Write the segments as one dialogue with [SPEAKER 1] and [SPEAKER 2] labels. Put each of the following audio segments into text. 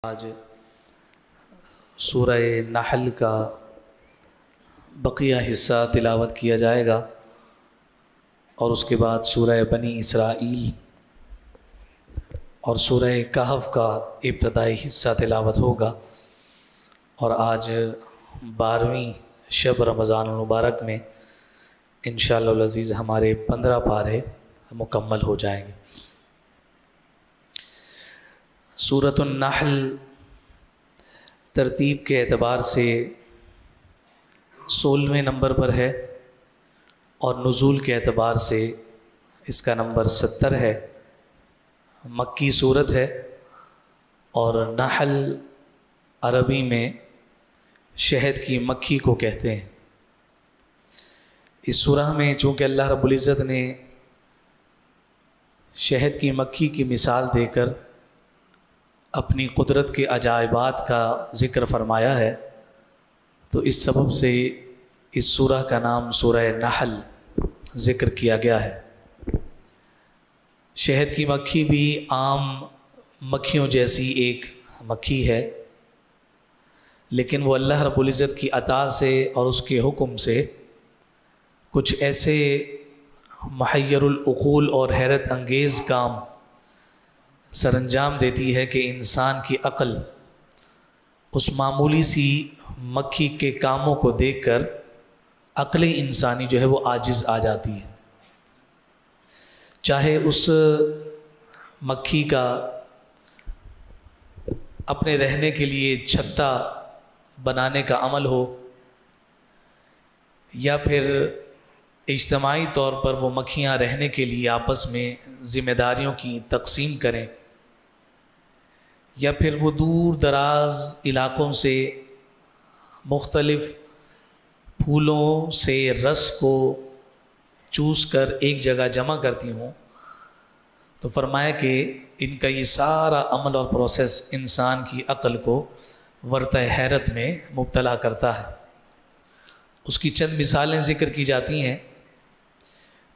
[SPEAKER 1] آج سورہ نحل کا بقیہ حصہ تلاوت کیا جائے گا اور اس کے بعد سورہ بنی اسرائیل اور سورہ کہف کا ابتدائی حصہ تلاوت ہوگا۔ اور آج 12ویں شب رمضان المبارک میں انشاءاللہ العزیز ہمارے 15 پارے مکمل ہو جائیں گے۔ سورۃ النحل ترتیب کے اعتبار سے 16ویں نمبر پر ہے اور نزول کے اعتبار سے اس کا نمبر 70 ہے۔ مکی سورت ہے اور نحل عربی میں شہد کی مکھی کو کہتے ہیں۔ اس سورہ میں چونکہ اللہ رب العزت نے شہد کی مکھی کی مثال دے کر اپنی قدرت کے عجائبات کا ذکر فرمایا ہے، تو اس سبب سے اس سورہ کا نام سورہ نحل ذکر کیا گیا ہے۔ شہد کی مکھی بھی عام مکھیوں جیسی ایک مکھی ہے، لیکن وہ اللہ رب العزت کی عطا سے اور اس کے حکم سے کچھ ایسے محیر العقول اور حیرت انگیز کام سر انجام دیتی ہے کہ انسان کی عقل اس معمولی سی مکھی کے کاموں کو دیکھ کر عقل انسانی جو ہے وہ عاجز آ جاتی ہے۔ چاہے اس مکھی کا اپنے رہنے کے لیے چھتا بنانے کا عمل ہو یا پھر اجتماعی طور پر وہ مکھیاں رہنے کے لیے آپس میں ذمہ داریوں کی تقسیم کریں، یا پھر وہ دور دراز علاقوں سے مختلف پھولوں سے رس کو چوس کر ایک جگہ جمع کرتی ہوں، تو فرمایا کہ ان کا یہ سارا عمل اور پروسیس انسان کی عقل کو ورطہ حیرت میں مبتلا کرتا ہے۔ اس کی چند مثالیں ذکر کی جاتی ہیں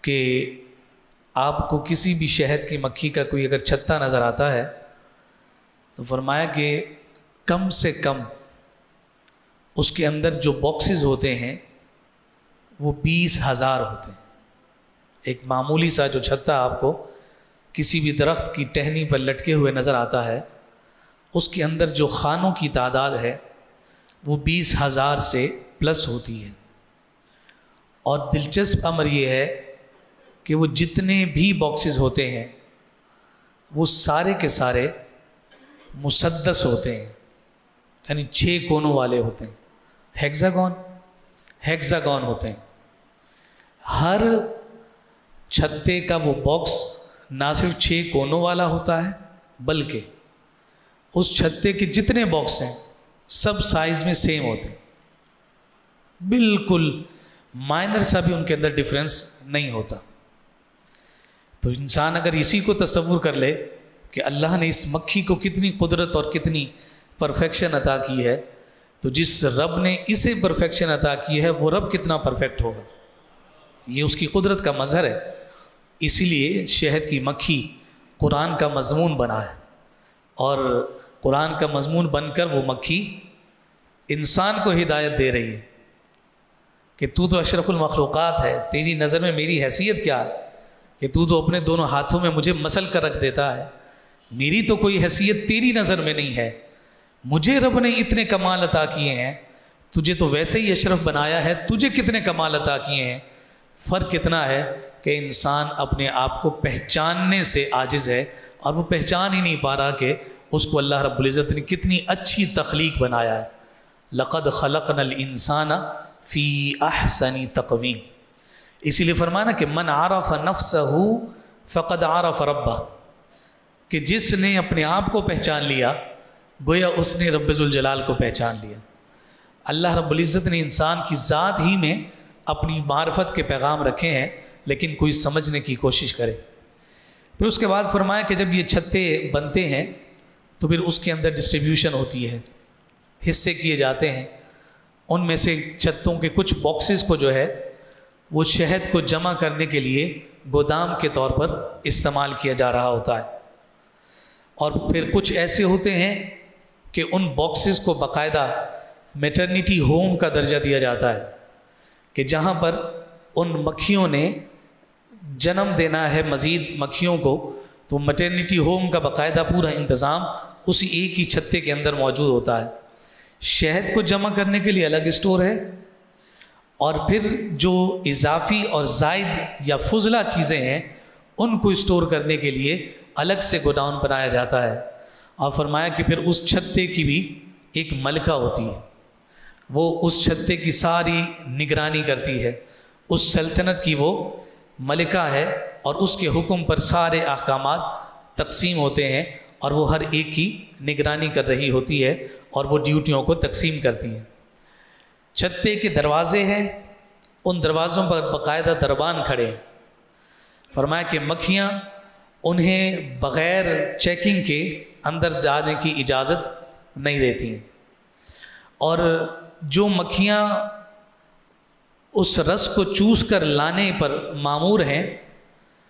[SPEAKER 1] کہ آپ کو کسی بھی شہد کی مکھی کا کوئی اگر چھتا نظر آتا ہے تو فرمایا کہ کم سے کم اس کے اندر جو باکسز ہوتے ہیں وہ 20,000 ہوتے ہیں۔ ایک معمولی سا جو چھتا آپ کو کسی بھی درخت کی ٹہنی پر لٹکے ہوئے نظر آتا ہے، اس کے اندر جو خانوں کی تعداد ہے وہ 20,000 سے پلس ہوتی ہے۔ اور دلچسپ امر یہ ہے کہ وہ جتنے بھی باکسز ہوتے ہیں وہ سارے کے سارے مسدس ہوتے ہیں، یعنی 6 کونوں والے ہوتے ہیں، ہیگزاگون ہوتے ہیں۔ ہر چھتے کا وہ باکس نہ صرف 6 کونوں والا ہوتا ہے بلکہ اس چھتے کے جتنے باکس ہیں سب سائز میں سیم ہوتے ہیں، بالکل مائنر سا بھی ان کے اندر ڈیفرنس نہیں ہوتا۔ تو انسان اگر اسی کو تصور کر لے کہ اللہ نے اس مکھی کو کتنی قدرت اور کتنی پرفیکشن عطا کی ہے، تو جس رب نے اسے پرفیکشن عطا کی ہے وہ رب کتنا پرفیکٹ ہوگا، یہ اس کی قدرت کا مظہر ہے۔ اسی لیے شہد کی مکھی قرآن کا مضمون بنا ہے، اور قرآن کا مضمون بن کر وہ مکھی انسان کو ہدایت دے رہی ہے کہ تو اشرف المخلوقات ہے، تیری نظر میں میری حیثیت کیا ہے کہ تو اپنے دونوں ہاتھوں میں مجھے مسل کر رکھ دیتا ہے، میری تو کوئی حیثیت تیری نظر میں نہیں ہے، مجھے رب نے اتنے کمال عطا کیے ہیں، تجھے تو ویسے ہی اشرف بنایا ہے، تجھے کتنے کمال عطا کیے ہیں۔ فرق اتنا ہے کہ انسان اپنے آپ کو پہچاننے سے عاجز ہے، اور وہ پہچان ہی نہیں پا رہا کہ اس کو اللہ رب العزت نے کتنی اچھی تخلیق بنایا ہے۔ لقد خلقنا الانسان فی احسن تقویم، اسی لیے فرمانا کہ من عرف نفسہ فقد عرف ربہ، کہ جس نے اپنے آپ کو پہچان لیا گویا اس نے رب ذوالجلال کو پہچان لیا۔ اللہ رب العزت نے انسان کی ذات ہی میں اپنی معرفت کے پیغام رکھے ہیں، لیکن کوئی سمجھنے کی کوشش کرے۔ پھر اس کے بعد فرمایا کہ جب یہ چھتے بنتے ہیں تو پھر اس کے اندر ڈسٹریبیوشن ہوتی ہے، حصے کیے جاتے ہیں۔ ان میں سے چھتوں کے کچھ باکسز کو جو ہے وہ شہد کو جمع کرنے کے لیے گودام کے طور پر استعمال کیا جا رہا ہوتا ہے، اور پھر کچھ ایسے ہوتے ہیں کہ ان باکسز کو باقاعدہ میٹرنیٹی ہوم کا درجہ دیا جاتا ہے کہ جہاں پر ان مکھیوں نے جنم دینا ہے مزید مکھیوں کو، تو میٹرنیٹی ہوم کا باقاعدہ پورا انتظام اسی ایک ہی چھتے کے اندر موجود ہوتا ہے۔ شہد کو جمع کرنے کے لیے الگ اسٹور ہے، اور پھر جو اضافی اور زائد یا فضلہ چیزیں ہیں ان کو اسٹور کرنے کے لیے الگ سے گوداؤن بنایا جاتا ہے۔ اور فرمایا کہ پھر اس چھتے کی بھی ایک ملکہ ہوتی ہے، وہ اس چھتے کی ساری نگرانی کرتی ہے، اس سلطنت کی وہ ملکہ ہے، اور اس کے حکم پر سارے احکامات تقسیم ہوتے ہیں، اور وہ ہر ایک کی نگرانی کر رہی ہوتی ہے اور وہ ڈیوٹیوں کو تقسیم کرتی ہے۔ چھتے کے دروازے ہیں، ان دروازوں پر باقاعدہ دربان کھڑے ہیں۔ فرمایا کہ مکھیاں انہیں بغیر چیکنگ کے اندر جانے کی اجازت نہیں دیتی ہیں، اور جو مکھیاں اس رس کو چوس کر لانے پر مامور ہیں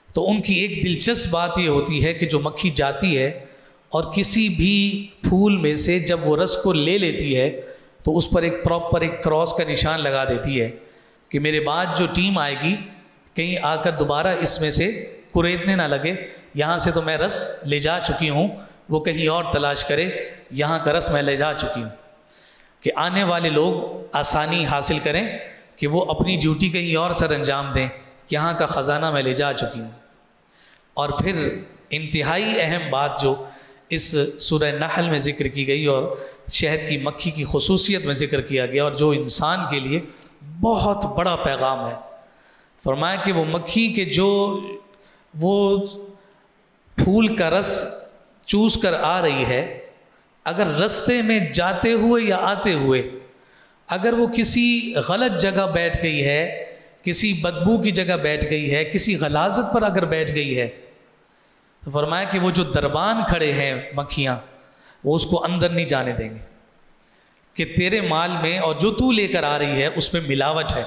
[SPEAKER 1] تو ان کی ایک دلچسپ بات یہ ہوتی ہے کہ جو مکھی جاتی ہے اور کسی بھی پھول میں سے جب وہ رس کو لے لیتی ہے تو اس پر ایک پراپر ایک کراس کا نشان لگا دیتی ہے کہ میرے بعد جو ٹیم آئے گی کہیں آ کر دوبارہ اس میں سے کریدنے نہ لگے، یہاں سے تو میں رس لے جا چکی ہوں، وہ کہیں اور تلاش کرے، یہاں کا رس میں لے جا چکی ہوں، کہ آنے والے لوگ آسانی حاصل کریں کہ وہ اپنی ڈیوٹی کہیں اور سر انجام دیں، یہاں کا خزانہ میں لے جا چکی ہوں۔ اور پھر انتہائی اہم بات جو اس سورہ نحل میں ذکر کی گئی اور شہد کی مکھی کی خصوصیت میں ذکر کیا گیا، اور جو انسان کے لیے بہت بڑا پیغام ہے، فرمایا کہ وہ مکھی کے جو وہ پھول کا رس چوس کر آ رہی ہے، اگر رستے میں جاتے ہوئے یا آتے ہوئے اگر وہ کسی غلط جگہ بیٹھ گئی ہے، کسی بدبو کی جگہ بیٹھ گئی ہے، کسی غلاظت پر اگر بیٹھ گئی ہے، تو فرمایا کہ وہ جو دربان کھڑے ہیں مکھیاں، وہ اس کو اندر نہیں جانے دیں گے، کہ تیرے مال میں اور جو تو لے کر آ رہی ہے اس میں ملاوٹ ہے،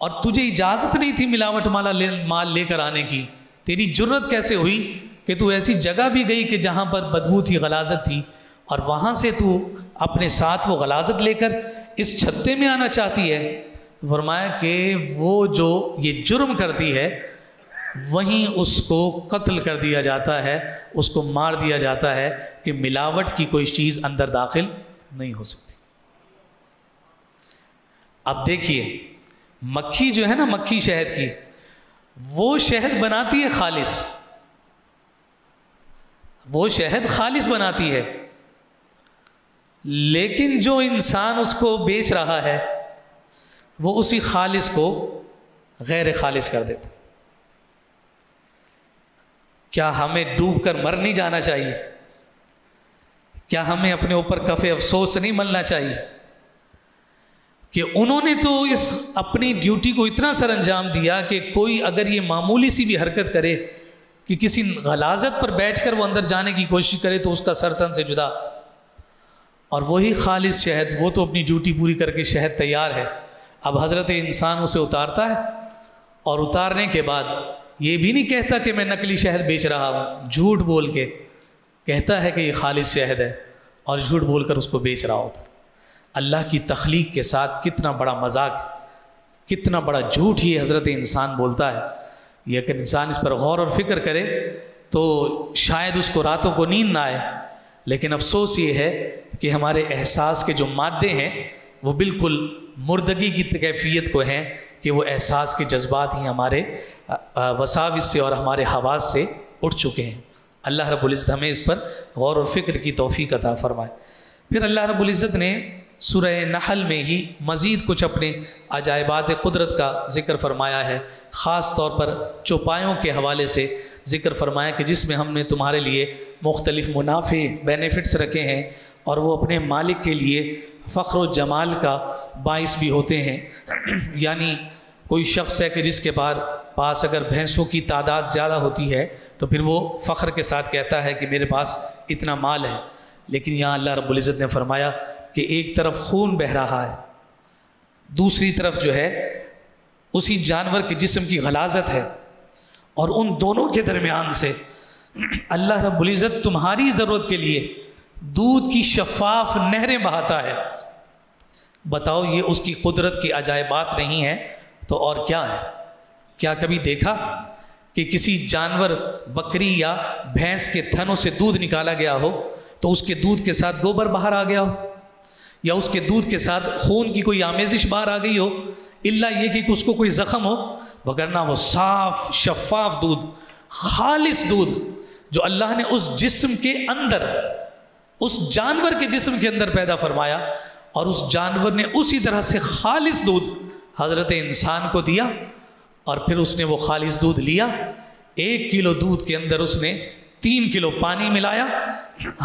[SPEAKER 1] اور تجھے اجازت نہیں تھی ملاوٹ مال لے کر آنے کی، تیری جرت کیسے ہوئی کہ تو ایسی جگہ بھی گئی کہ جہاں پر بدبو تھی، غلاظت تھی، اور وہاں سے تو اپنے ساتھ وہ غلاظت لے کر اس چھتے میں آنا چاہتی ہے۔ فرمایا کہ وہ جو یہ جرم کرتی ہے وہیں اس کو قتل کر دیا جاتا ہے، اس کو مار دیا جاتا ہے، کہ ملاوٹ کی کوئی چیز اندر داخل نہیں ہو سکتی۔ اب دیکھیے مکھی جو ہے نا، مکھی شہد کی، وہ شہد بناتی ہے خالص، وہ شہد خالص بناتی ہے، لیکن جو انسان اس کو بیچ رہا ہے وہ اسی خالص کو غیر خالص کر دیتا۔ کیا ہمیں ڈوب کر مر نہیں جانا چاہیے؟ کیا ہمیں اپنے اوپر کف افسوس نہیں ملنا چاہیے کہ انہوں نے تو اس اپنی ڈیوٹی کو اتنا سر انجام دیا کہ کوئی اگر یہ معمولی سی بھی حرکت کرے کہ کسی غلاظت پر بیٹھ کر وہ اندر جانے کی کوشش کرے تو اس کا سر تن سے جدا، اور وہی خالص شہد، وہ تو اپنی ڈیوٹی پوری کر کے شہد تیار ہے، اب حضرت انسان اسے اتارتا ہے، اور اتارنے کے بعد یہ بھی نہیں کہتا کہ میں نقلی شہد بیچ رہا ہوں، جھوٹ بول کے کہتا ہے کہ یہ خالص شہد ہے، اور جھوٹ بول کر اس کو بیچ رہا ہوتا۔ اللہ کی تخلیق کے ساتھ کتنا بڑا مذاق، کتنا بڑا جھوٹ یہ حضرت انسان بولتا ہے۔ یہ اگر انسان اس پر غور اور فکر کرے تو شاید اس کو راتوں کو نیند نہ آئے، لیکن افسوس یہ ہے کہ ہمارے احساس کے جو مادے ہیں وہ بالکل مردگی کی کیفیت کو ہیں، کہ وہ احساس کے جذبات ہی ہمارے وساوس سے اور ہمارے حواس سے اٹھ چکے ہیں۔ اللہ رب العزت ہمیں اس پر غور و فکر کی توفیق عطا فرمائے۔ پھر اللہ رب العزت نے سورہ نحل میں ہی مزید کچھ اپنے عجائبات قدرت کا ذکر فرمایا ہے، خاص طور پر چوپایوں کے حوالے سے ذکر فرمایا کہ جس میں ہم نے تمہارے لیے مختلف منافع بینیفٹس رکھے ہیں، اور وہ اپنے مالک کے لیے فخر و جمال کا باعث بھی ہوتے ہیں۔ یعنی کوئی شخص ہے کہ جس کے پاس اگر بھینسوں کی تعداد زیادہ ہوتی ہے تو پھر وہ فخر کے ساتھ کہتا ہے کہ میرے پاس اتنا مال ہے، لیکن یہاں اللہ رب العزت نے فرمایا کہ ایک طرف خون بہہ رہا ہے، دوسری طرف جو ہے اسی جانور کے جسم کی غلاظت ہے، اور ان دونوں کے درمیان سے اللہ رب العزت تمہاری ضرورت کے لیے دودھ کی شفاف نہریں بہاتا ہے. بتاؤ یہ اس کی قدرت کی عجائبات نہیں ہے تو اور کیا ہے؟ کیا کبھی دیکھا کہ کسی جانور بکری یا بھینس کے تھنوں سے دودھ نکالا گیا ہو تو اس کے دودھ کے ساتھ گوبر باہر آ گیا ہو، یا اس کے دودھ کے ساتھ خون کی کوئی آمیزش باہر آ گئی ہو، الا یہ کہ اس کو کوئی زخم ہو؟ وگرنہ وہ صاف شفاف دودھ، خالص دودھ جو اللہ نے اس جسم کے اندر، اس جانور کے جسم کے اندر پیدا فرمایا، اور اس جانور نے اسی طرح سے خالص دودھ حضرت انسان کو دیا، اور پھر اس نے وہ خالص دودھ لیا. 1 کلو دودھ کے اندر اس نے 3 کلو پانی ملایا،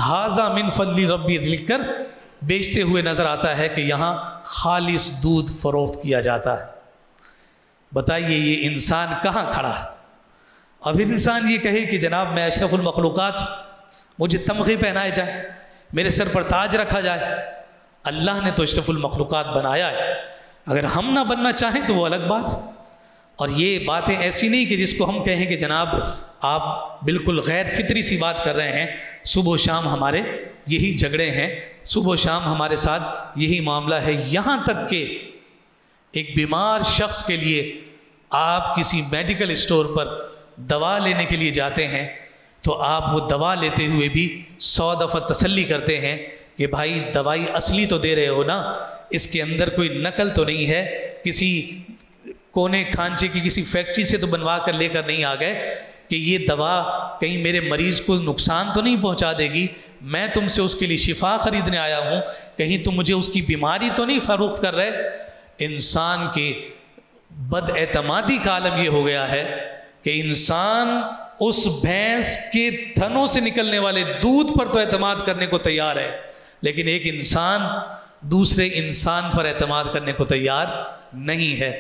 [SPEAKER 1] ھذا من فضل ربی لکھ کر بیچتے ہوئے نظر آتا ہے کہ یہاں خالص دودھ فروخت کیا جاتا ہے. بتائیے یہ انسان کہاں کھڑا؟ اور پھر انسان یہ کہے کہ جناب میں اشرف المخلوقات، مجھے تمغے پہنائے جائے، میرے سر پر تاج رکھا جائے. اللہ نے تو اشرف المخلوقات بنایا ہے، اگر ہم نہ بننا چاہیں تو وہ الگ بات. اور یہ باتیں ایسی نہیں کہ جس کو ہم کہیں کہ جناب آپ بالکل غیر فطری سی بات کر رہے ہیں. صبح و شام ہمارے یہی جھگڑے ہیں، صبح و شام ہمارے ساتھ یہی معاملہ ہے. یہاں تک کہ ایک بیمار شخص کے لیے آپ کسی میڈیکل اسٹور پر دوا لینے کے لیے جاتے ہیں تو آپ وہ دوا لیتے ہوئے بھی 100 دفعہ تسلی کرتے ہیں کہ بھائی دوائی اصلی تو دے رہے ہو نا، اس کے اندر کوئی نقل تو نہیں ہے، کسی کونے کھانچے کی کسی فیکٹری سے تو بنوا کر لے کر نہیں آ گئے کہ یہ دوا کہیں میرے مریض کو نقصان تو نہیں پہنچا دے گی، میں تم سے اس کے لیے شفا خریدنے آیا ہوں، کہیں تم مجھے اس کی بیماری تو نہیں فروخت کر رہے. انسان کے بد اعتمادی کا عالم یہ ہو گیا ہے کہ انسان اس بھینس کے تھنوں سے نکلنے والے دودھ پر تو اعتماد کرنے کو تیار ہے، لیکن ایک انسان دوسرے انسان پر اعتماد کرنے کو تیار نہیں ہے.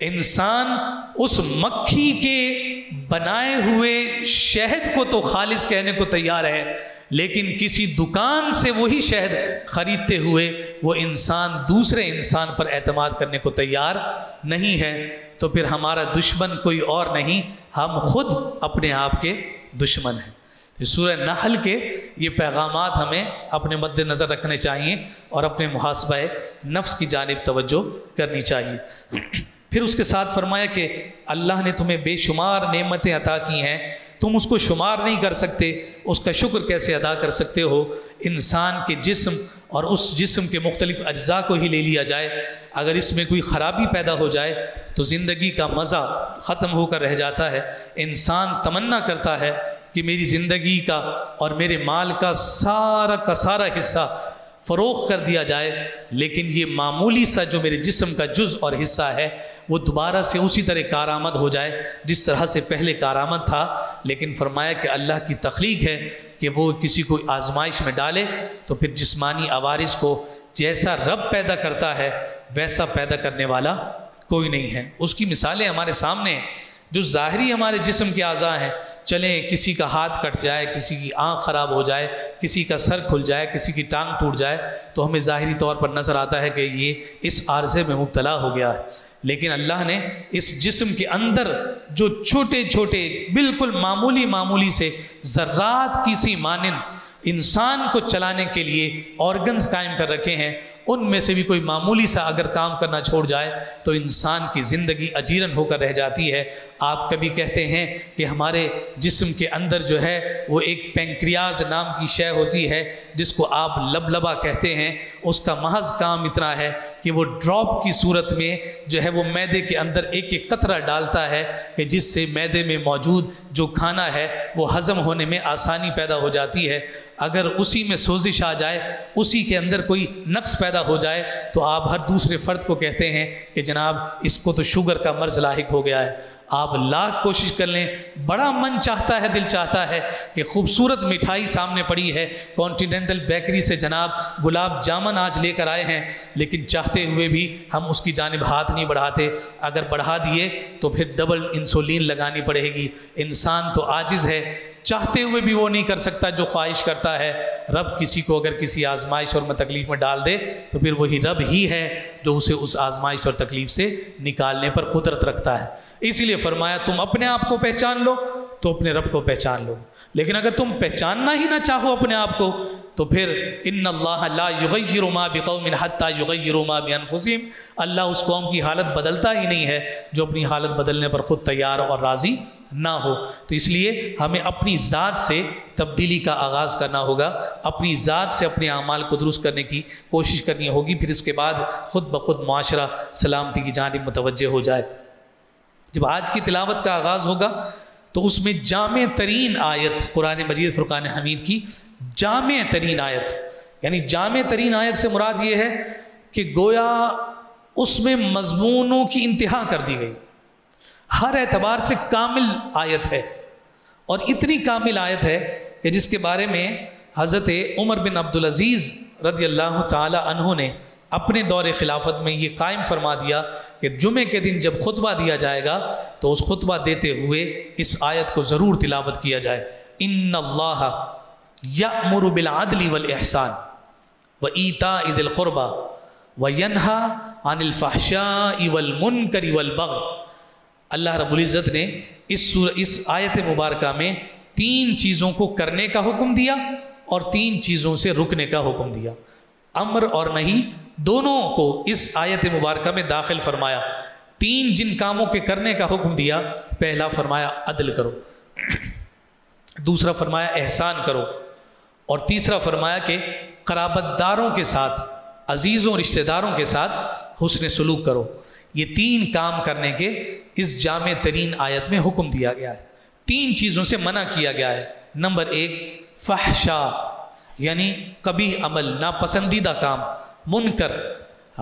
[SPEAKER 1] انسان اس مکھی کے بنائے ہوئے شہد کو تو خالص کہنے کو تیار ہے، لیکن کسی دکان سے وہی شہد خریدتے ہوئے وہ انسان دوسرے انسان پر اعتماد کرنے کو تیار نہیں ہے. تو پھر ہمارا دشمن کوئی اور نہیں، ہم خود اپنے آپ کے دشمن ہیں. سورہ نحل کے یہ پیغامات ہمیں اپنے مد نظر رکھنے چاہیے اور اپنے محاسبہ نفس کی جانب توجہ کرنی چاہیے. پھر اس کے ساتھ فرمایا کہ اللہ نے تمہیں بے شمار نعمتیں عطا کی ہیں، تم اس کو شمار نہیں کر سکتے، اس کا شکر کیسے ادا کر سکتے ہو؟ انسان کے جسم اور اس جسم کے مختلف اجزاء کو ہی لے لیا جائے، اگر اس میں کوئی خرابی پیدا ہو جائے تو زندگی کا مزہ ختم ہو کر رہ جاتا ہے. انسان تمنا کرتا ہے کہ میری زندگی کا اور میرے مال کا سارا حصہ فروخت کر دیا جائے، لیکن یہ معمولی سا جو میرے جسم کا جز اور حصہ ہے وہ دوبارہ سے اسی طرح کارآمد ہو جائے جس طرح سے پہلے کارآمد تھا. لیکن فرمایا کہ اللہ کی تخلیق ہے کہ وہ کسی کو آزمائش میں ڈالے تو پھر جسمانی عوارض کو جیسا رب پیدا کرتا ہے ویسا پیدا کرنے والا کوئی نہیں ہے. اس کی مثالیں ہمارے سامنے ہیں. جو ظاہری ہمارے جسم کے اعضاء ہیں، چلیں کسی کا ہاتھ کٹ جائے، کسی کی آنکھ خراب ہو جائے، کسی کا سر کھل جائے، کسی کی ٹانگ ٹوٹ جائے تو ہمیں ظاہری طور پر نظر آتا ہے کہ یہ اس عارضے میں مبتلا ہو گیا ہے. لیکن اللہ نے اس جسم کے اندر جو چھوٹے چھوٹے بالکل معمولی سے ذرات کی سی مانند انسان کو چلانے کے لیے آرگنز قائم کر رکھے ہیں، ان میں سے بھی کوئی معمولی سا اگر کام کرنا چھوڑ جائے تو انسان کی زندگی اجیرن ہو کر رہ جاتی ہے. آپ کبھی کہتے ہیں کہ ہمارے جسم کے اندر جو ہے وہ ایک پینکریاز نام کی شے ہوتی ہے جس کو آپ لبلبا کہتے ہیں، اس کا محض کام اتنا ہے کہ وہ ڈراپ کی صورت میں جو ہے وہ معدے کے اندر ایک ایک قطرہ ڈالتا ہے کہ جس سے معدے میں موجود جو کھانا ہے وہ ہضم ہونے میں آسانی پیدا ہو جاتی ہے. اگر اسی میں سوزش آ جائے، اسی کے اندر کوئی نقص پیدا ہو جائے تو آپ ہر دوسرے فرد کو کہتے ہیں کہ جناب اس کو تو شوگر کا مرض لاحق ہو گیا ہے. آپ لاکھ کوشش کر لیں، بڑا من چاہتا ہے، دل چاہتا ہے کہ خوبصورت مٹھائی سامنے پڑی ہے، کانٹیننٹل بیکری سے جناب گلاب جامن آج لے کر آئے ہیں، لیکن چاہتے ہوئے بھی ہم اس کی جانب ہاتھ نہیں بڑھاتے. اگر بڑھا دیے تو پھر ڈبل انسولین لگانی پڑے گی. انسان تو عاجز ہے، چاہتے ہوئے بھی وہ نہیں کر سکتا جو خواہش کرتا ہے. رب کسی کو اگر کسی آزمائش اور تکلیف میں ڈال دے تو پھر وہی رب ہی ہے جو اسے اس آزمائش اور تکلیف سے نکالنے پر قدرت رکھتا ہے. اسی لیے فرمایا تم اپنے آپ کو پہچان لو تو اپنے رب کو پہچان لو. لیکن اگر تم پہچاننا ہی نہ چاہو اپنے آپ کو تو پھر ان اللہ لا یغیر ما بقوم حتی یغیروا ما بانفسہم، اللہ اس قوم کی حالت بدلتا ہی نہیں ہے جو اپنی حالت بدلنے پر خود تیار اور راضی نہ ہو۔ تو اس لیے ہمیں اپنی ذات سے تبدیلی کا آغاز کرنا ہوگا، اپنی ذات سے اپنے اعمال کو درست کرنے کی کوشش کرنی ہوگی، پھر اس کے بعد خود بخود معاشرہ سلامتی کی جانب متوجہ ہو جائے۔ جب آج کی تلاوت کا آغاز ہوگا تو اس میں جامع ترین آیت قرآن مجید فرقان حمید کی جامع ترین آیت، یعنی جامع ترین آیت سے مراد یہ ہے کہ گویا اس میں مضمونوں کی انتہا کر دی گئی، ہر اعتبار سے کامل آیت ہے، اور اتنی کامل آیت ہے کہ جس کے بارے میں حضرت عمر بن عبدالعزیز رضی اللہ تعالی عنہ نے اپنے دور خلافت میں یہ قائم فرما دیا کہ جمعے کے دن جب خطبہ دیا جائے گا تو اس خطبہ دیتے ہوئے اس آیت کو ضرور تلاوت کیا جائے۔ ان اللہ یأمر بالعدل والإحسان وإیتاء ذی القربى وینہی عن الفحشاء والمنکر والبغی۔ اللہ رب العزت نے اس آیت مبارکہ میں 3 چیزوں کو کرنے کا حکم دیا اور 3 چیزوں سے رکنے کا حکم دیا۔ امر اور نہیں دونوں کو اس آیت مبارکہ میں داخل فرمایا۔ 3 جن کاموں کے کرنے کا حکم دیا، پہلا فرمایا عدل کرو، دوسرا فرمایا احسان کرو، اور تیسرا فرمایا کہ قرابت داروں کے ساتھ، عزیزوں رشتہ داروں کے ساتھ حسن سلوک کرو۔ یہ 3 کام کرنے کے اس جامع ترین آیت میں حکم دیا گیا ہے، 3 چیزوں سے منع کیا گیا ہے۔ نمبر 1 فحشا، یعنی قبیح عمل، ناپسندیدہ کام، منکر،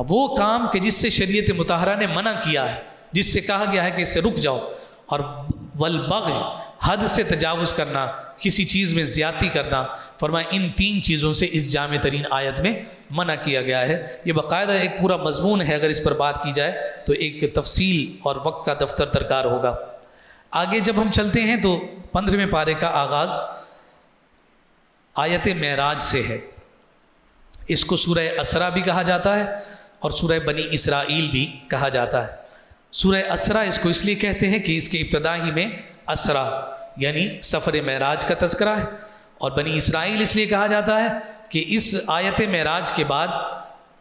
[SPEAKER 1] وہ کام کہ جس سے شریعت مطہرہ نے منع کیا ہے، جس سے کہا گیا ہے کہ اس سے رک جاؤ، اور والبغی، حد سے تجاوز کرنا، کسی چیز میں زیادتی کرنا، فرمایا ان 3 چیزوں سے اس جامع ترین آیت میں منع کیا گیا ہے۔ یہ باقاعدہ ایک پورا مضمون ہے، اگر اس پر بات کی جائے تو ایک تفصیل اور وقت کا دفتر درکار ہوگا۔ آگے جب ہم چلتے ہیں تو 15ویں پارے کا آغاز آیت معراج سے ہے۔ اس کو سورہ اسرا بھی کہا جاتا ہے اور سورہ بنی اسرائیل بھی کہا جاتا ہے۔ سورہ اسرا اس کو اس لیے کہتے ہیں کہ اس کے ابتدا ہی میں اسرا یعنی سفر معراج کا تذکرہ ہے، اور بنی اسرائیل اس لیے کہا جاتا ہے کہ اس آیت معراج کے بعد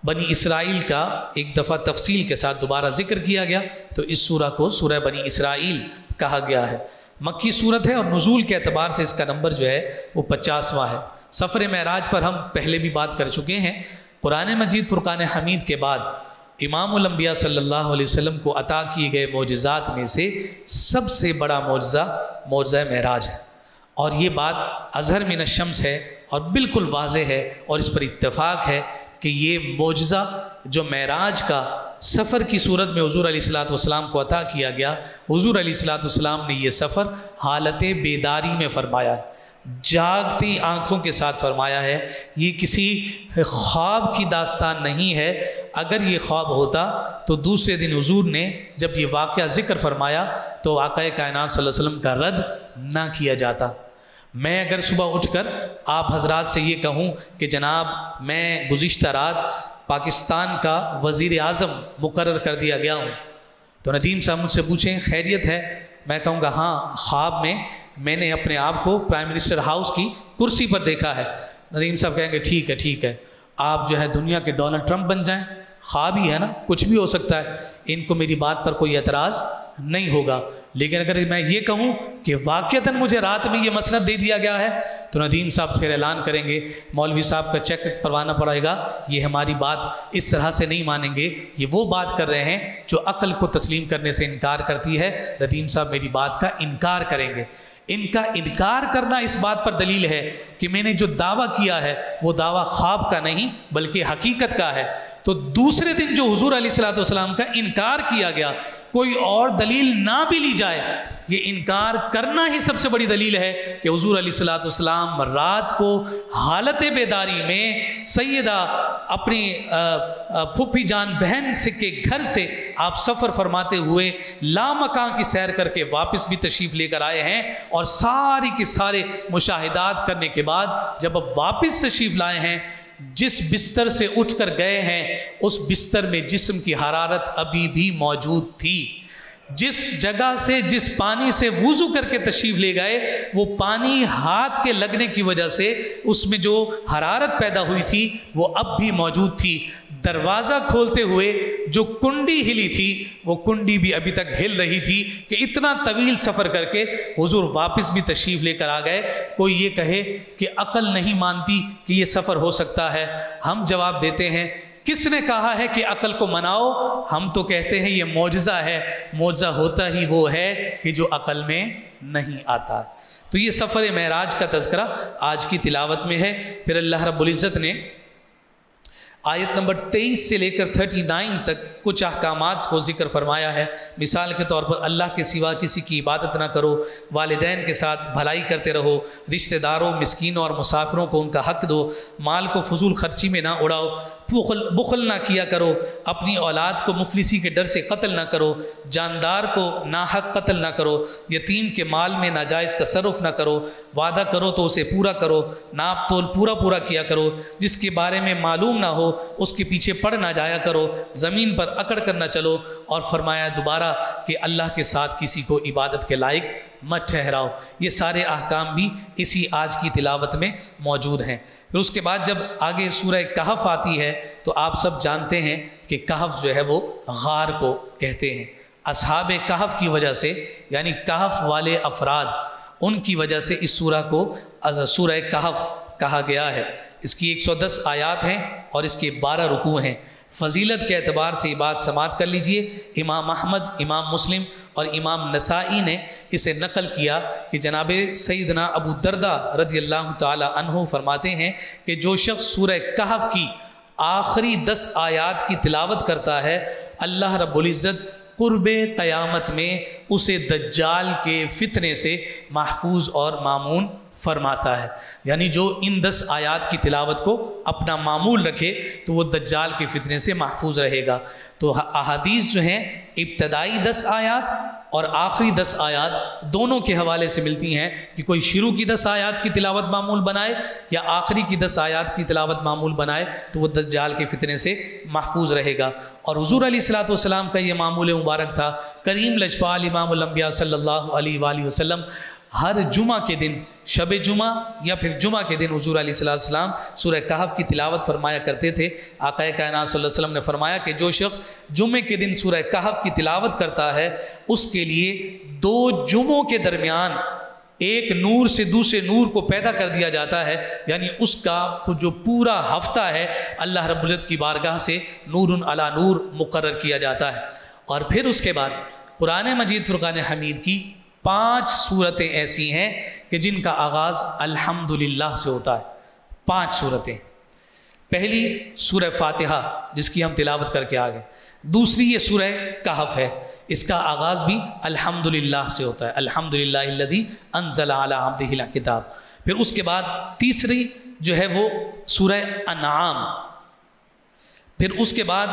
[SPEAKER 1] بنی اسرائیل کا ایک دفعہ تفصیل کے ساتھ دوبارہ ذکر کیا گیا، تو اس سورہ کو سورہ بنی اسرائیل کہا گیا ہے۔ مکی صورت ہے اور نزول کے اعتبار سے اس کا نمبر جو ہے وہ 50واں ہے۔ سفر معراج پر ہم پہلے بھی بات کر چکے ہیں۔ قرآن مجید فرقان حمید کے بعد امام الانبیاء صلی اللہ علیہ وسلم کو عطا کیے گئے معجزات میں سے سب سے بڑا معجزہ معراج ہے، اور یہ بات اظہر من الشمس ہے اور بالکل واضح ہے، اور اس پر اتفاق ہے کہ یہ معجزہ جو معراج کا سفر کی صورت میں حضور علیہ الصلوۃ والسلام کو عطا کیا گیا، حضور علیہ الصلوۃ والسلام نے یہ سفر حالت بیداری میں فرمایا ہے، جاگتی آنکھوں کے ساتھ فرمایا ہے۔ یہ کسی خواب کی داستان نہیں ہے۔ اگر یہ خواب ہوتا تو دوسرے دن حضور نے جب یہ واقعہ ذکر فرمایا تو آقا کائنات صلی اللہ علیہ وسلم کا رد نہ کیا جاتا۔ میں اگر صبح اٹھ کر آپ حضرات سے یہ کہوں کہ جناب میں گزشتہ رات پاکستان کا وزیر اعظم مقرر کر دیا گیا ہوں، تو ندیم صاحب مجھ سے پوچھیں خیریت ہے، میں کہوں گا ہاں، خواب میں نے اپنے آپ کو پرائم منسٹر ہاؤس کی کرسی پر دیکھا ہے۔ ندیم صاحب کہیں گے ٹھیک ہے، آپ جو ہے دنیا کے ڈونلڈ ٹرمپ بن جائیں، خواب ہی ہے نا، کچھ بھی ہو سکتا ہے، ان کو میری بات پر کوئی اعتراض نہیں ہوگا۔ لیکن اگر میں یہ کہوں کہ واقعتاً مجھے رات میں یہ مسند دے دیا گیا ہے تو ندیم صاحب پھر اعلان کریں گے، مولوی صاحب کا چیک کروانا پڑے گا، یہ ہماری بات اس طرح سے نہیں مانیں گے، یہ وہ بات کر رہے ہیں جو عقل کو تسلیم کرنے سے انکار کرتی ہے، ندیم صاحب میری بات کا انکار کریں گے۔ ان کا انکار کرنا اس بات پر دلیل ہے کہ میں نے جو دعویٰ کیا ہے وہ دعویٰ خواب کا نہیں بلکہ حقیقت کا ہے۔ تو دوسرے دن جو حضور علیہ الصلوۃ والسلام کا انکار کیا گیا، کوئی اور دلیل نہ بھی لی جائے، یہ انکار کرنا ہی سب سے بڑی دلیل ہے کہ حضور علیہ الصلوۃ والسلام رات کو حالت بیداری میں سیدہ اپنی پھوپھی جان بہن سے کے گھر سے آپ سفر فرماتے ہوئے لامکان کی سیر کر کے واپس بھی تشریف لے کر آئے ہیں، اور ساری کے سارے مشاہدات کرنے کے بعد جب اب واپس تشریف لائے ہیں، جس بستر سے اٹھ کر گئے ہیں اس بستر میں جسم کی حرارت ابھی بھی موجود تھی۔ جس جگہ سے جس پانی سے وضو کر کے تشریف لے گئے وہ پانی ہاتھ کے لگنے کی وجہ سے اس میں جو حرارت پیدا ہوئی تھی وہ اب بھی موجود تھی. دروازہ کھولتے ہوئے جو کنڈی ہلی تھی وہ کنڈی بھی ابھی تک ہل رہی تھی کہ اتنا طویل سفر کر کے حضور واپس بھی تشریف لے کر آ گئے. کوئی یہ کہے کہ عقل نہیں مانتی کہ یہ سفر ہو سکتا ہے, ہم جواب دیتے ہیں کس نے کہا ہے کہ عقل کو مناؤ؟ ہم تو کہتے ہیں یہ معجزہ ہے. معجزہ ہوتا ہی وہ ہے کہ جو عقل میں نہیں آتا. تو یہ سفر معراج کا تذکرہ آج کی تلاوت میں ہے. پھر اللہ رب العزت نے آیت نمبر 23 سے لے کر 39 تک کچھ احکامات کو ذکر فرمایا ہے. مثال کے طور پر اللہ کے سوا کسی کی عبادت نہ کرو, والدین کے ساتھ بھلائی کرتے رہو, رشتہ داروں, مسکینوں اور مسافروں کو ان کا حق دو, مال کو فضول خرچی میں نہ اڑاؤ, بخل نہ کیا کرو, اپنی اولاد کو مفلسی کے ڈر سے قتل نہ کرو, جاندار کو ناحق قتل نہ کرو, یتیم کے مال میں ناجائز تصرف نہ کرو, وعدہ کرو تو اسے پورا کرو, ناپ تول پورا کیا کرو, جس کے بارے میں معلوم نہ ہو اس کے پیچھے پڑ نہ جایا کرو, زمین پر اکڑ کر نہ چلو, اور فرمایا دوبارہ کہ اللہ کے ساتھ کسی کو عبادت کے لائق مت ٹھہراؤ. یہ سارے احکام بھی اسی آج کی تلاوت میں موجود ہیں. پھر اس کے بعد جب آگے سورہ کہف آتی ہے تو آپ سب جانتے ہیں کہ کہف جو ہے وہ غار کو کہتے ہیں. اصحاب کہف کی وجہ سے یعنی کہف والے افراد ان کی وجہ سے اس سورہ کو سورہ کہف کہا گیا ہے. اس کی 110 آیات ہیں اور اس کے 12 رکوع ہیں. فضیلت کے اعتبار سے یہ بات سماعت کر لیجئے. امام احمد, امام مسلم اور امام نسائی نے اسے نقل کیا کہ جناب سیدنا ابو دردہ رضی اللہ تعالی عنہ فرماتے ہیں کہ جو شخص سورہ کہف کی آخری 10 آیات کی تلاوت کرتا ہے اللہ رب العزت قرب قیامت میں اسے دجال کے فتنے سے محفوظ اور مامون فرماتا ہے. یعنی جو ان 10 آیات کی تلاوت کو اپنا معمول رکھے تو وہ دجال کے فتنے سے محفوظ رہے گا. تو احادیث جو ہیں ابتدائی 10 آیات اور آخری 10 آیات دونوں کے حوالے سے ملتی ہیں کہ کوئی شروع کی 10 آیات کی تلاوت معمول بنائے یا آخری کی 10 آیات کی تلاوت معمول بنائے تو وہ دجال کے فتنے سے محفوظ رہے گا. اور حضور علیہ الصلوۃ والسلام کا یہ معمول مبارک تھا. کریم لجپال امام الانبیاء صلی اللہ علیہ وآلہ وسلم ہر جمعہ کے دن, شب جمعہ یا پھر جمعہ کے دن حضور علیہ السلام سورہ کہف کی تلاوت فرمایا کرتے تھے. آقا کائنات صلی اللہ علیہ وسلم نے فرمایا کہ جو شخص جمعے کے دن سورہ کہف کی تلاوت کرتا ہے اس کے لیے 2 جمعوں کے درمیان ایک نور سے دوسرے نور کو پیدا کر دیا جاتا ہے. یعنی اس کا جو پورا ہفتہ ہے اللہ رب العزت کی بارگاہ سے نور علی نور مقرر کیا جاتا ہے. اور پھر اس کے بعد قرآن مجید فرقان حمید کی 5 صورتیں ایسی ہیں کہ جن کا آغاز الحمدللہ سے ہوتا ہے. 5 صورتیں. پہلی سورہ فاتحہ جس کی ہم تلاوت کر کے آگے. دوسری یہ سورہ کہف ہے, اس کا آغاز بھی الحمدللہ سے ہوتا ہے. الحمدللہ الذی انزل علی عبدہ الکتاب. پھر اس کے بعد تیسری جو ہے وہ سورہ انعام. پھر اس کے بعد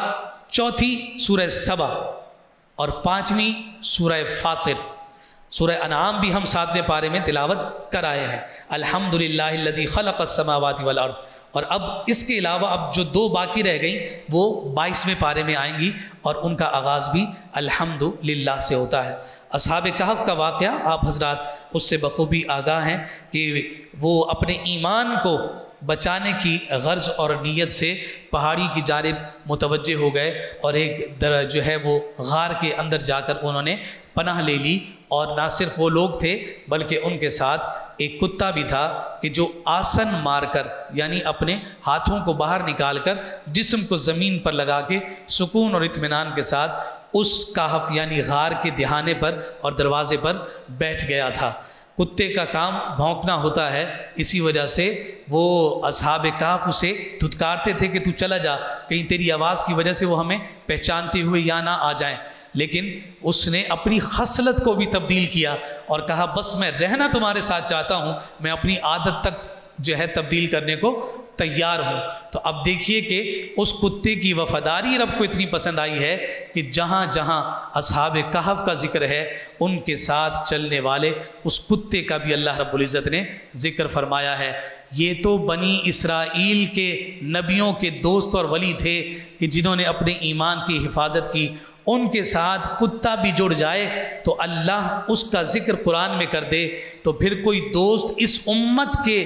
[SPEAKER 1] چوتھی سورہ سبا اور 5ویں سورہ فاطر. سورہ انعام بھی ہم 7ویں پارے میں تلاوت کرائے ہیں. الحمدللہ الذی خلق السماوات والارض. اور اب اس کے علاوہ اب جو 2 باقی رہ گئیں وہ 22ویں پارے میں آئیں گی اور ان کا آغاز بھی الحمدللہ سے ہوتا ہے. اصحاب کہف کا واقعہ آپ حضرات اس سے بخوبی آگاہ ہیں کہ وہ اپنے ایمان کو بچانے کی غرض اور نیت سے پہاڑی کی جانب متوجہ ہو گئے اور ایک جو ہے وہ غار کے اندر جا کر انہوں نے پناہ لے لی. اور نہ صرف وہ لوگ تھے بلکہ ان کے ساتھ ایک کتا بھی تھا کہ جو آسن مار کر یعنی اپنے ہاتھوں کو باہر نکال کر جسم کو زمین پر لگا کے سکون اور اطمینان کے ساتھ اس کہف یعنی غار کے دہانے پر اور دروازے پر بیٹھ گیا تھا. کتے کا کام بھونکنا ہوتا ہے, اسی وجہ سے وہ اصحاب کہف اسے دھتکارتے تھے کہ تو چلا جا, کہیں تیری آواز کی وجہ سے وہ ہمیں پہچانتے ہوئے یا نہ آ جائیں. لیکن اس نے اپنی خصلت کو بھی تبدیل کیا اور کہا بس میں رہنا تمہارے ساتھ چاہتا ہوں, میں اپنی عادت تک جو ہے تبدیل کرنے کو تیار ہوں. تو اب دیکھیے کہ اس کتے کی وفاداری رب کو اتنی پسند آئی ہے کہ جہاں جہاں اصحاب کہف کا ذکر ہے ان کے ساتھ چلنے والے اس کتے کا بھی اللہ رب العزت نے ذکر فرمایا ہے. یہ تو بنی اسرائیل کے نبیوں کے دوست اور ولی تھے کہ جنہوں نے اپنے ایمان کی حفاظت کی, ان کے ساتھ کتا بھی جڑ جائے تو اللہ اس کا ذکر قرآن میں کر دے تو پھر کوئی دوست اس امت کے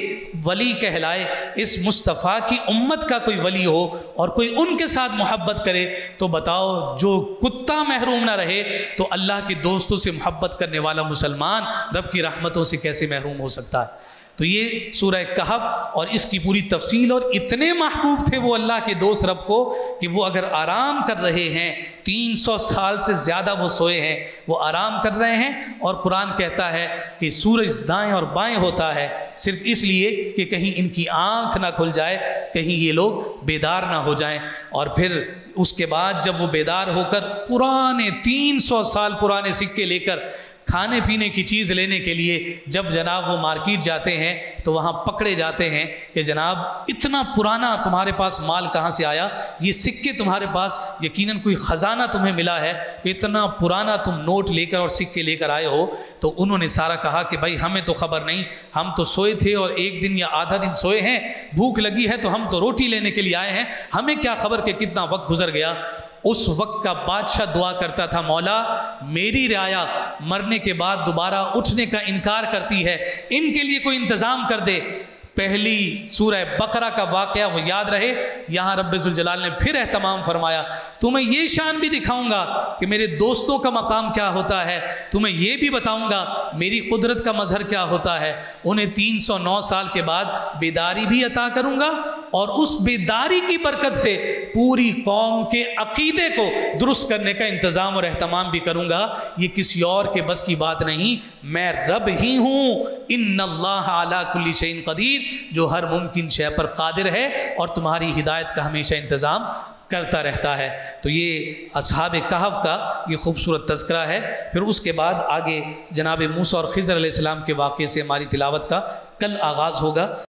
[SPEAKER 1] ولی کہلائے، اس مصطفیٰ کی امت کا کوئی ولی ہو اور کوئی ان کے ساتھ محبت کرے، تو بتاؤ جو کتا محروم نہ رہے تو اللہ کے دوستوں سے محبت کرنے والا مسلمان رب کی رحمتوں سے کیسے محروم ہو سکتا ہے؟ تو یہ سورہ کہف اور اس کی پوری تفصیل، اور اتنے محبوب تھے وہ اللہ کے دوست رب کو کہ وہ اگر آرام کر رہے ہیں 300 سال سے زیادہ وہ سوئے ہیں، وہ آرام کر رہے ہیں، اور قرآن کہتا ہے کہ سورج دائیں اور بائیں ہوتا ہے صرف اس لیے کہ کہیں ان کی آنکھ نہ کھل جائے، کہیں یہ لوگ بیدار نہ ہو جائیں۔ اور پھر اس کے بعد جب وہ بیدار ہو کر پرانے 300 سال پرانے سکے لے کر کھانے پینے کی چیز لینے کے لیے جب جناب وہ مارکیٹ جاتے ہیں تو وہاں پکڑے جاتے ہیں کہ جناب اتنا پرانا تمہارے پاس مال کہاں سے آیا، یہ سکے تمہارے پاس یقیناً کوئی خزانہ تمہیں ملا ہے، اتنا پرانا تم نوٹ لے کر اور سکے لے کر آئے ہو۔ تو انہوں نے سارا کہا کہ بھائی ہمیں تو خبر نہیں، ہم تو سوئے تھے اور ایک دن یا آدھا دن سوئے ہیں، بھوک لگی ہے تو ہم تو روٹی لینے کے لیے آئے ہیں، ہمیں کیا خبر کہ کتنا وقت گزر گیا۔ اس وقت کا بادشاہ دعا کرتا تھا، مولا میری رعایا مرنے کے بعد دوبارہ اٹھنے کا انکار کرتی ہے، ان کے لیے کوئی انتظام کر دے۔ پہلی سورہ بقرہ کا واقعہ وہ یاد رہے، یہاں رب ذوالجلال نے پھر اہتمام فرمایا، تمہیں یہ شان بھی دکھاؤں گا کہ میرے دوستوں کا مقام کیا ہوتا ہے، تمہیں یہ بھی بتاؤں گا میری قدرت کا مظہر کیا ہوتا ہے۔ انہیں 309 سال کے بعد بیداری بھی عطا کروں گا، اور اس بیداری کی برکت سے پوری قوم کے عقیدے کو درست کرنے کا انتظام اور اہتمام بھی کروں گا۔ یہ کسی اور کے بس کی بات نہیں، میں رب ہی ہوں، ان اللہ علی کل شیء قدیر، جو ہر ممکن شے پر قادر ہے اور تمہاری ہدایت کا ہمیشہ انتظام کرتا رہتا ہے۔ تو یہ اصحاب کہف کا یہ خوبصورت تذکرہ ہے۔ پھر اس کے بعد آگے جناب موسیٰ اور خضر علیہ السلام کے واقعے سے ہماری تلاوت کا کل آغاز ہوگا۔